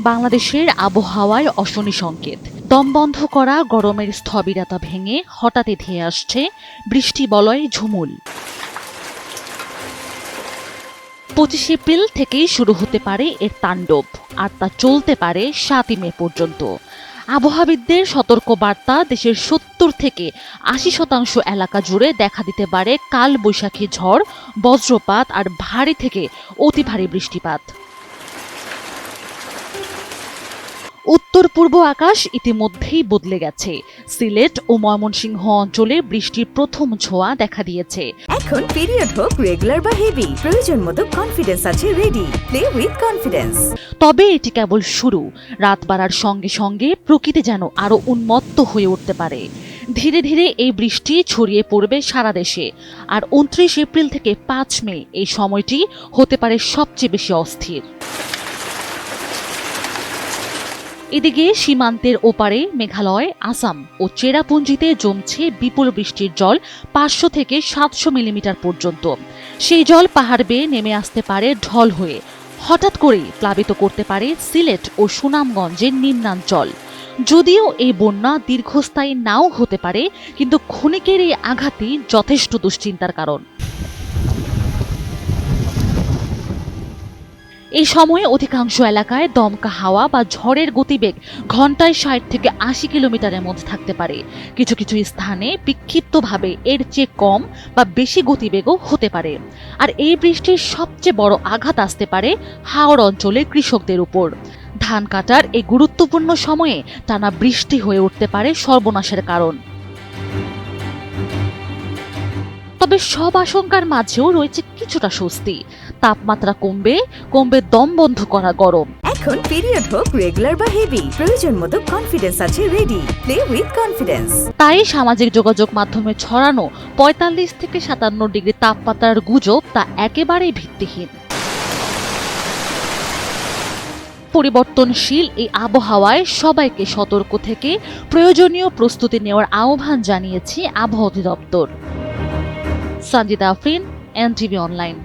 বাংলাদেশের আবহাওয়ায় অশনি সংকেত। দমবন্ধ করা গরমের স্থবিরতা ভেঙে হঠাৎই ধেয়ে আসছে বৃষ্টি বলয় ঝুমুল। 25 এপ্রিল থেকেই শুরু হতে পারে এর তাণ্ডব, আর তা চলতে পারে 7 মে পর্যন্ত। আবহাওয়াবিদদের সতর্ক বার্তা, দেশের 70 থেকে 80% এলাকা জুড়ে দেখা দিতে পারে কালবৈশাখী ঝড়, বজ্রপাত আর ভারী থেকে অতি ভারী বৃষ্টিপাত। উত্তর পূর্ব আকাশ ইতিমধ্যেই বদলে গেছে। সিলেট ও ময়মনসিংহ অঞ্চলে বৃষ্টির প্রথম ছোঁয়া দেখা দিয়েছে। এখন পিরিয়ড হোক রেগুলার বা হেভি, প্রয়োজন মতো কনফিডেন্স আছে রেডি। Play with confidence. তবে এটি কেবল শুরু। রাত বাড়ার সঙ্গে সঙ্গে প্রকৃতি যেন আরো উন্মত্ত হয়ে উঠতে পারে। ধীরে ধীরে এই বৃষ্টি ছড়িয়ে পড়বে সারা দেশে। আর 29 এপ্রিল থেকে 5 মে এই সময়টি হতে পারে সবচেয়ে বেশি অস্থির। এদিকে সীমান্তের ওপারে মেঘালয়, আসাম ও চেরাপুঞ্জিতে জমছে বিপুল বৃষ্টির জল 500 থেকে 700 মিলিমিটার পর্যন্ত। সেই জল পাহাড় বেয়ে নেমে আসতে পারে ঢল হয়ে, হঠাৎ করেই প্লাবিত করতে পারে সিলেট ও সুনামগঞ্জের নিম্নাঞ্চল। যদিও এই বন্যা দীর্ঘস্থায়ী নাও হতে পারে, কিন্তু ক্ষণিকের এই আঘাতই যথেষ্ট দুশ্চিন্তার কারণ। এই সময়ে অধিকাংশ এলাকায় দমকা হাওয়া বা ঝড়ের গতিবেগ ঘন্টায় 60 থেকে 80 কিলোমিটারের মধ্যে থাকতে পারে। কিছু কিছু স্থানে বিক্ষিপ্তভাবে এর চেয়ে কম বা বেশি গতিবেগও হতে পারে। আর এই বৃষ্টির সবচেয়ে বড় আঘাত আসতে পারে হাওড় অঞ্চলের কৃষকদের উপর। ধান কাটার এই গুরুত্বপূর্ণ সময়ে টানা বৃষ্টি হয়ে উঠতে পারে সর্বনাশের কারণ। তবে সব আশঙ্কার মাঝেও রয়েছে কিছুটা স্বস্তি। তাপমাত্রা কমবে দম বন্ধ করা গরম। এখন পিরিয়ড হোক রেগুলার বা হেভি, প্রয়োজন মতো কনফিডেন্স আছে রেডি। Play with confidence. তাই সামাজিক যোগাযোগ মাধ্যমে ছড়ানো 45 থেকে 57 ডিগ্রি তাপমাত্রার গুজব তা একেবারেই ভিত্তিহীন। পরিবর্তনশীল এই আবহাওয়ায় সবাইকে সতর্ক থেকে প্রয়োজনীয় প্রস্তুতি নেওয়ার আহ্বান জানিয়েছে আবহাওয়া অধিদপ্তর। Sanjida Afrin, NTV online.